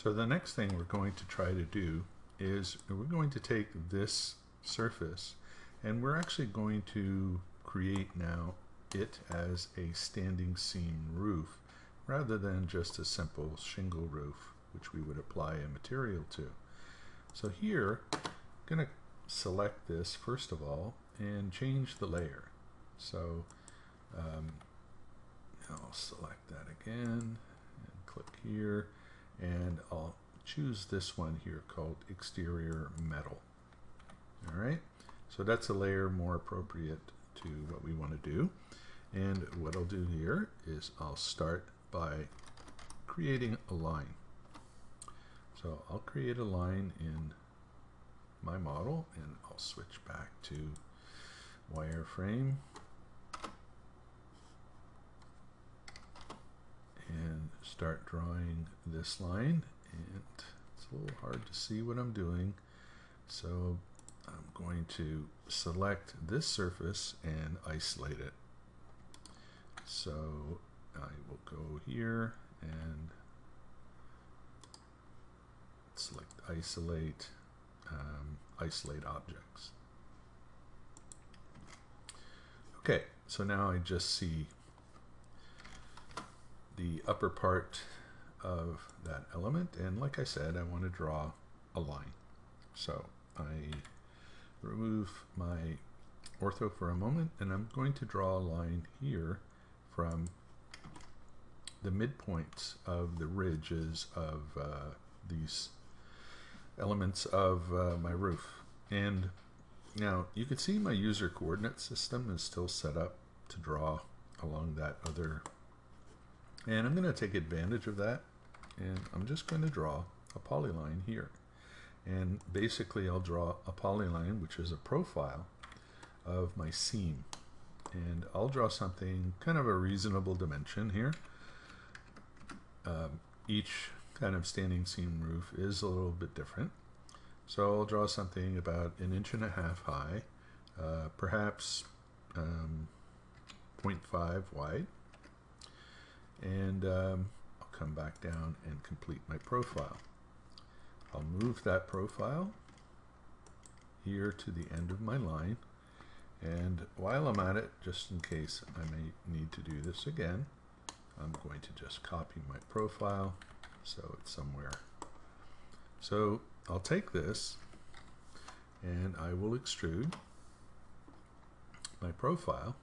So the next thing we're going to try to do is we're going to take this surface and we're actually going to create now it as a standing seam roof rather than just a simple shingle roof which we would apply a material to. So here I'm going to select this first of all and change the layer. So I'll select that again and click here, and I'll choose this one here called exterior metal. Alright, so that's a layer more appropriate to what we want to do. And what I'll do here is I'll start by creating a line. So I'll create a line in my model and I'll switch back to wireframe and start drawing this line, and it's a little hard to see what I'm doing, so I'm going to select this surface and isolate it. So I will go here and select isolate, isolate objects. Okay, so now I just see the upper part of that element, and like I said, I want to draw a line. So I remove my ortho for a moment and I'm going to draw a line here from the midpoints of the ridges of these elements of my roof. And now you can see my user coordinate system is still set up to draw along that other, and I'm going to take advantage of that, and I'm just going to draw a polyline here. And basically I'll draw a polyline which is a profile of my seam, and I'll draw something kind of a reasonable dimension here. Each kind of standing seam roof is a little bit different, so I'll draw something about 1.5 inches high, perhaps 0.5 wide, and I'll come back down and complete my profile. I'll move that profile here to the end of my line, and while I'm at it, just in case I may need to do this again, I'm going to just copy my profile so it's somewhere. So I'll take this and I will extrude my profile,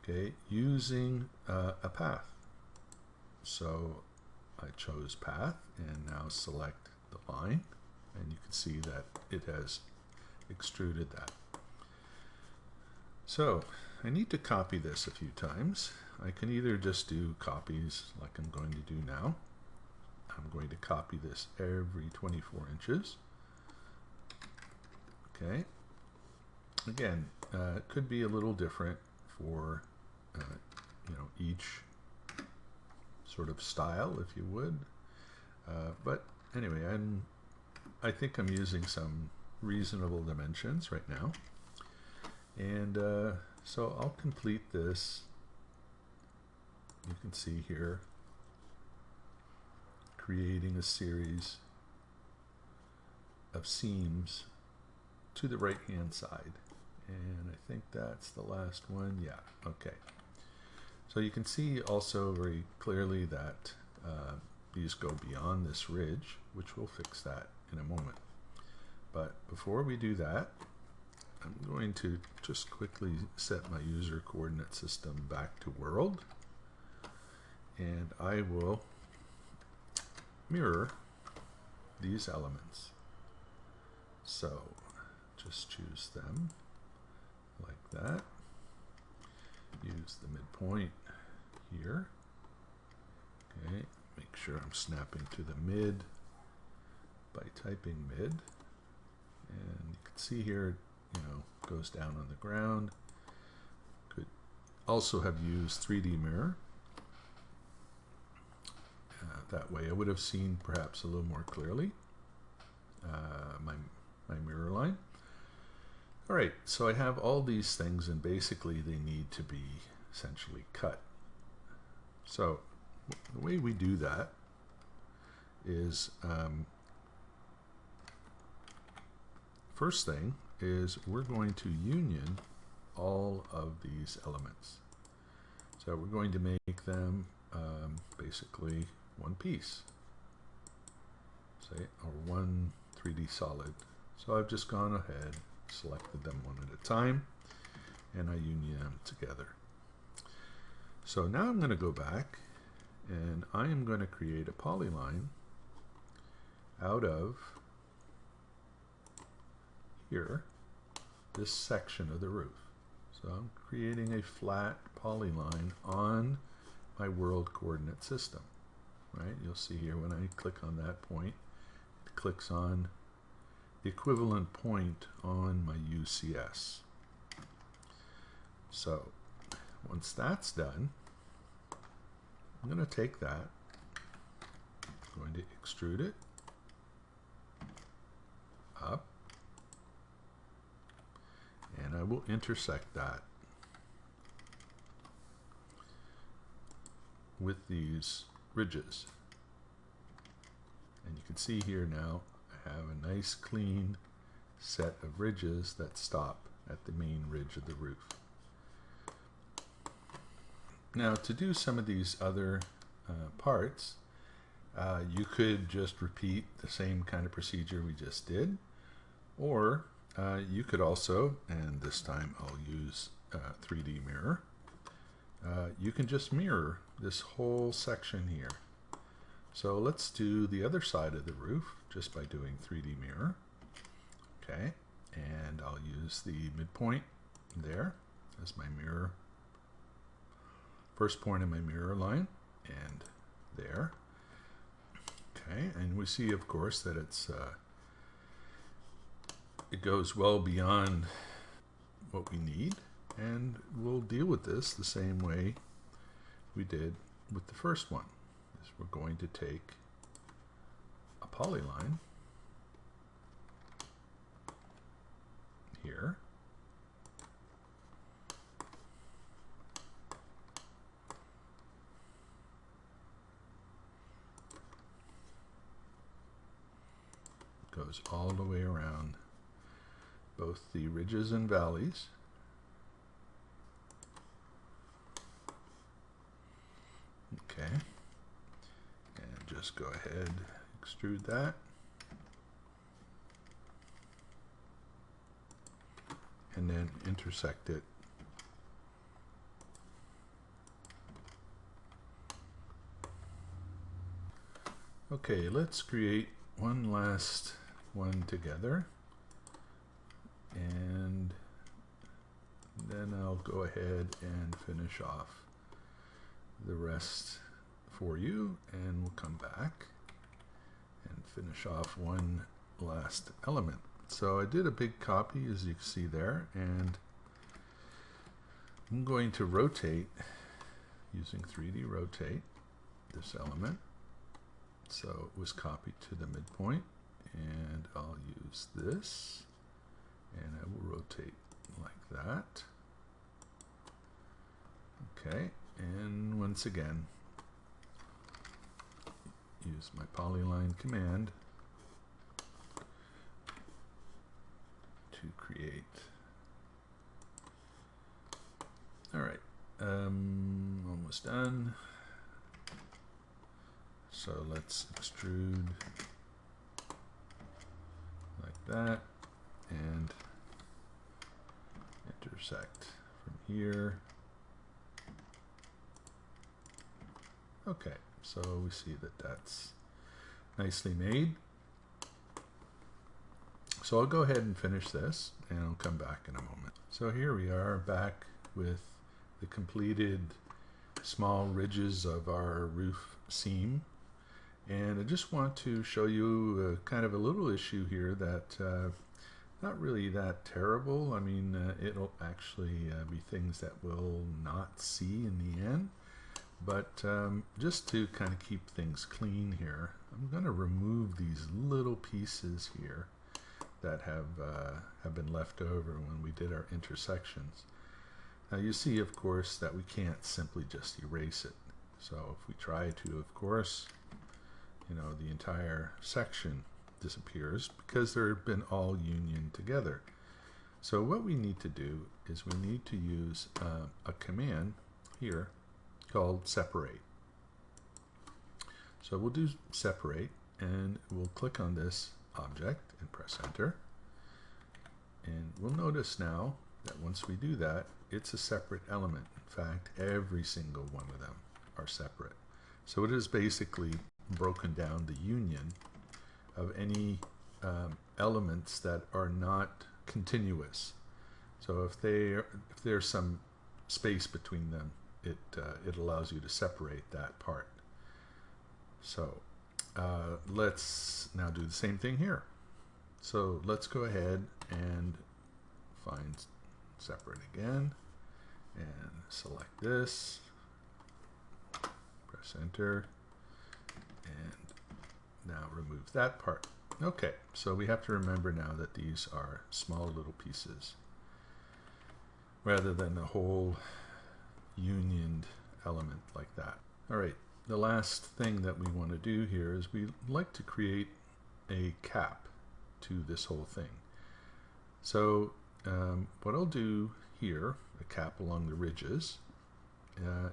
okay, using a path. So I chose path and now select the line, and you can see that it has extruded that. So I need to copy this a few times. I can either just do copies like I'm going to do now. I'm going to copy this every 24 inches. Okay. Again, it could be a little different for each sort of style, if you would. But anyway, I think I'm using some reasonable dimensions right now. And so I'll complete this. You can see here, creating a series of seams to the right hand side. And I think that's the last one. Yeah, okay. So you can see also very clearly that these go beyond this ridge, which we'll fix that in a moment. But before we do that, I'm going to just quickly set my user coordinate system back to world, and I will mirror these elements. So just choose them like that. Use the midpoint here. Okay, make sure I'm snapping to the mid by typing mid. And you can see here, goes down on the ground. Could also have used 3D mirror. That way I would have seen perhaps a little more clearly my mirror line. Alright, so I have all these things, and basically they need to be essentially cut. So the way we do that is first thing is we're going to union all of these elements. So we're going to make them basically one piece, say, or one 3D solid. So I've just gone ahead, selected them one at a time, and I union them together. So now I'm going to go back and I am going to create a polyline out of here, this section of the roof. So I'm creating a flat polyline on my world coordinate system, right? You'll see here when I click on that point, it clicks on the equivalent point on my UCS. So once that's done, I'm going to take that, I'm going to extrude it up, and I will intersect that with these ridges. And you can see here now I have a nice clean set of ridges that stop at the main ridge of the roof. Now to do some of these other parts, you could just repeat the same kind of procedure we just did, or you could also, and this time I'll use 3D mirror, you can just mirror this whole section here. So let's do the other side of the roof just by doing 3D mirror. Okay, and I'll use the midpoint there as my mirror, first point in my mirror line, and there. Okay, and we see of course that it goes well beyond what we need, and we'll deal with this the same way we did with the first one. Is we're going to take a polyline here, goes all the way around both the ridges and valleys. Okay, and just go ahead, extrude that, and then intersect it Okay, let's create one last one together, and then I'll go ahead and finish off the rest for you, and we'll come back and finish off one last element. So I did a big copy, as you can see there, and I'm going to rotate using 3D rotate this element. So it was copied to the midpoint, and I'll use this, and I will rotate like that. Okay, and once again, use my polyline command to create. All right, almost done. So let's extrude like that and intersect from here. Okay, so we see that that's nicely made. So I'll go ahead and finish this, and I'll come back in a moment. So here we are back with the completed small ridges of our roof seam. And I just want to show you kind of a little issue here that not really that terrible. I mean, it'll actually be things that we'll not see in the end. But just to kind of keep things clean here, I'm going to remove these little pieces here that have been left over when we did our intersections. Now you see, of course, that we can't simply just erase it. So if we try to, of course, the entire section disappears because they've been all unioned together. So what we need to do is we need to use a command here called separate. So we'll do separate, and we'll click on this object and press enter. And we'll notice now that once we do that, it's a separate element. In fact, every single one of them are separate. So it is basically broken down the union of any elements that are not continuous. So if there's some space between them, it allows you to separate that part. So let's now do the same thing here. So let's go ahead and find separate again and select this, press enter, and now remove that part. Okay, so we have to remember now that these are small little pieces rather than a whole unioned element like that. All right, the last thing that we want to do here is we like to create a cap to this whole thing. So what I'll do here, a cap along the ridges,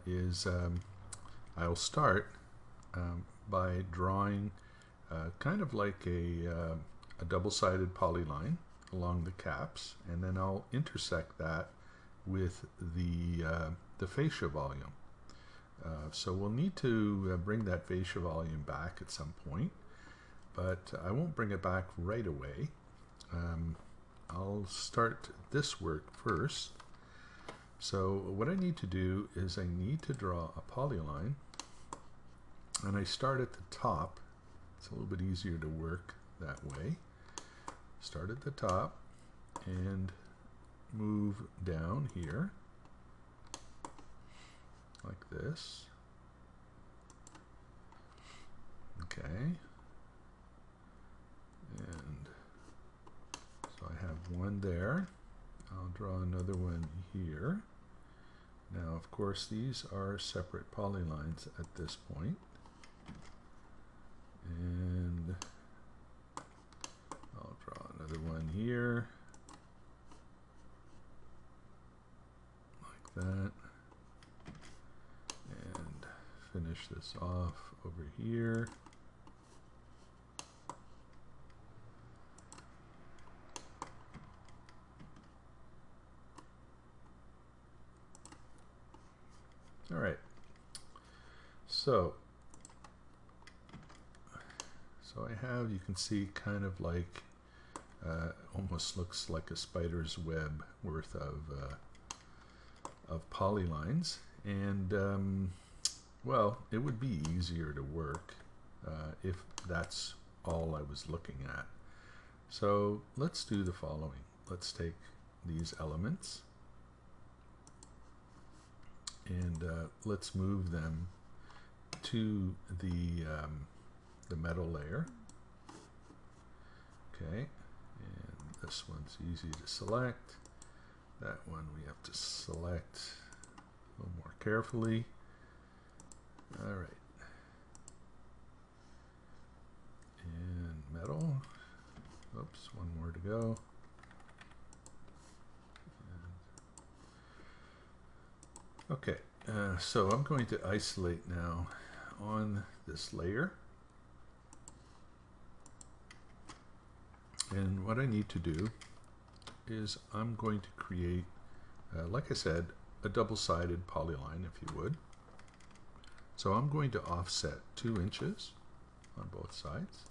is I'll start by drawing kind of like a double-sided polyline along the caps, and then I'll intersect that with the fascia volume. So we'll need to bring that fascia volume back at some point, but I won't bring it back right away. I'll start this work first. So what I need to do is I need to draw a polyline, and I start at the top. It's a little bit easier to work that way. Start at the top and move down here like this. Okay. And so I have one there. I'll draw another one here. Now, of course, these are separate polylines at this point. And I'll draw another one here, like that, and finish this off over here. All right, so I have, you can see, kind of like almost looks like a spider's web worth of polylines, and well, it would be easier to work if that's all I was looking at. So let's do the following. Let's take these elements and let's move them to the metal layer. Okay, and this one's easy to select. That one we have to select a little more carefully. All right, and metal. Oops, one more to go. Okay, so I'm going to isolate now on this layer. And what I need to do is I'm going to create, like I said, a double-sided polyline, if you would. So I'm going to offset 2 inches on both sides.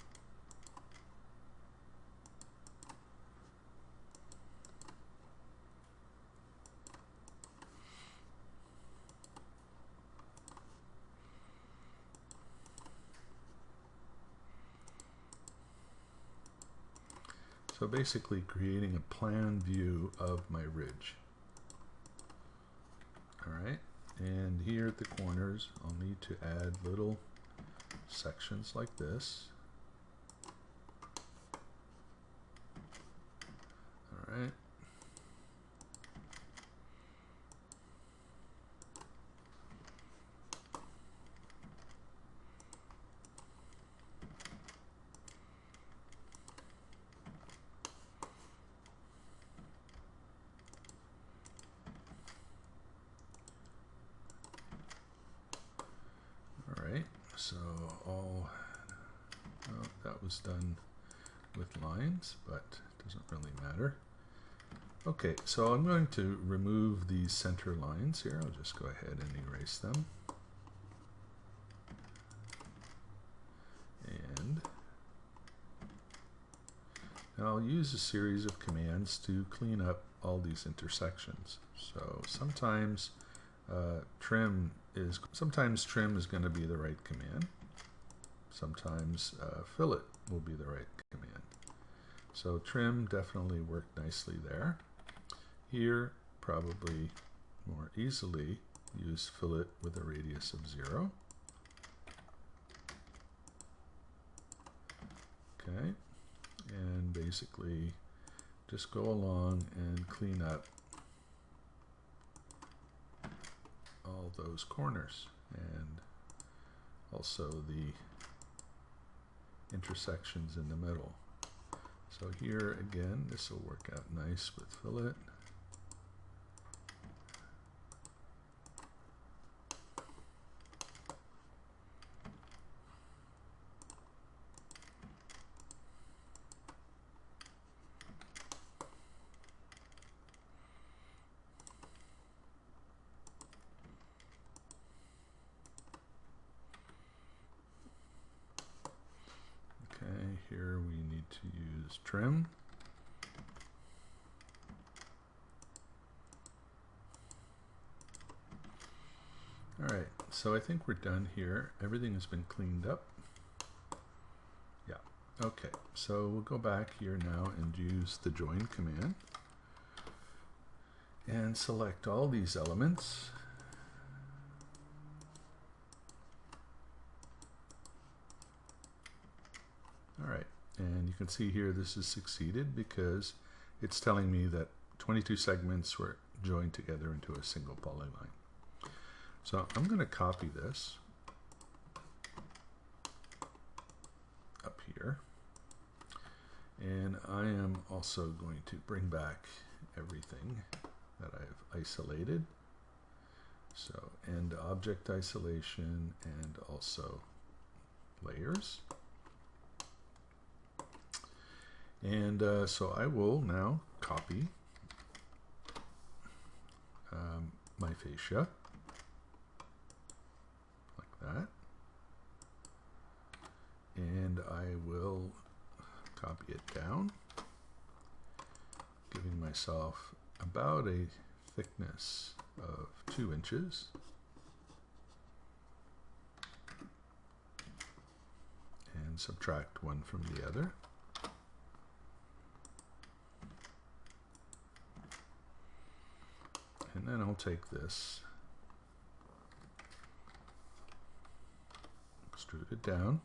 So basically creating a plan view of my ridge. All right, and here at the corners, I'll need to add little sections like this. All right. So all, well, that was done with lines, but it doesn't really matter. Okay, so I'm going to remove these center lines here. I'll just go ahead and erase them. And now I'll use a series of commands to clean up all these intersections. So sometimes trim is going to be the right command. Sometimes fillet will be the right command. So trim definitely worked nicely there. Here, probably more easily use fillet with a radius of 0. Okay, and basically just go along and clean up all those corners and also the intersections in the middle. So here again, this will work out nice with fillet. Here we need to use trim. Alright, so I think we're done here. Everything has been cleaned up. Yeah, okay, so we'll go back here now and use the join command and select all these elements. Alright, and you can see here this is succeeded because it's telling me that 22 segments were joined together into a single polyline. So I'm going to copy this up here, and I am also going to bring back everything that I've isolated. So end object isolation and also layers. And so I will now copy my fascia like that, and I will copy it down, giving myself about a thickness of 2 inches. And subtract one from the other. And then I'll take this, extrude it down,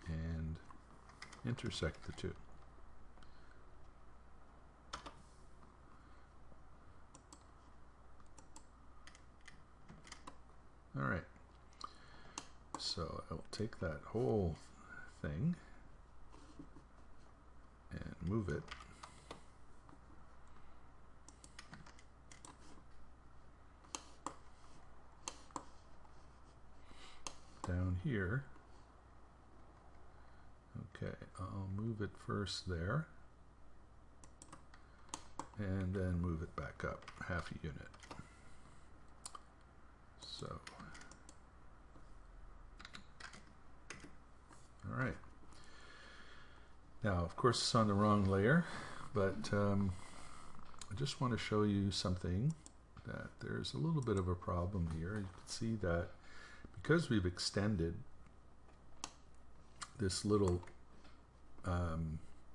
and intersect the two. All right, so I will take that whole thing and move it down here. Okay, I'll move it first there and then move it back up half a unit. So, all right. Now, of course, it's on the wrong layer, but I just want to show you something that there's a little bit of a problem here. You can see that because we've extended this little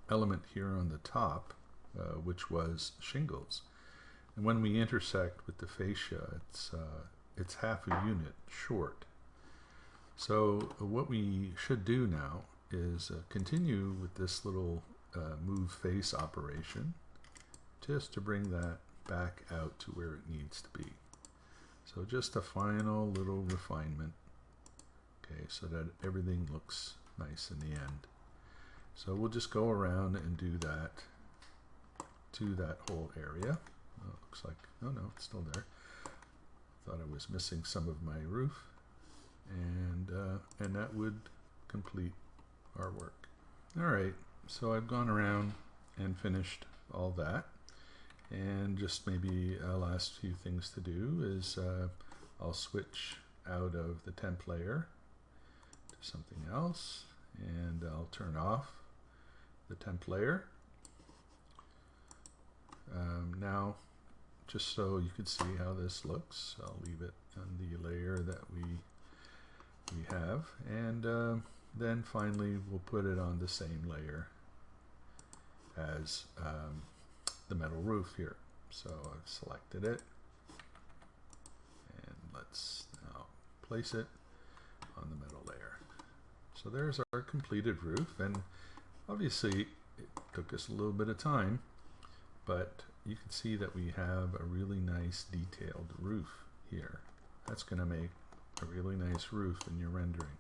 element here on the top, which was shingles, and when we intersect with the fascia, it's half a unit short. So what we should do now is continue with this little move face operation just to bring that back out to where it needs to be. So just a final little refinement, okay, so that everything looks nice in the end. So we'll just go around and do that to that whole area. Oh, it looks like, oh no, it's still there. thought I was missing some of my roof, and that would complete our work. Alright, so I've gone around and finished all that, and just maybe a last few things to do is I'll switch out of the temp layer to something else, and I'll turn off the temp layer. Now, just so you can see how this looks, I'll leave it on the layer that we have, and then finally we'll put it on the same layer as the metal roof here. So I've selected it, and let's now place it on the metal layer. So there's our completed roof, and obviously it took us a little bit of time, but you can see that we have a really nice detailed roof here. That's going to make a really nice roof in your rendering.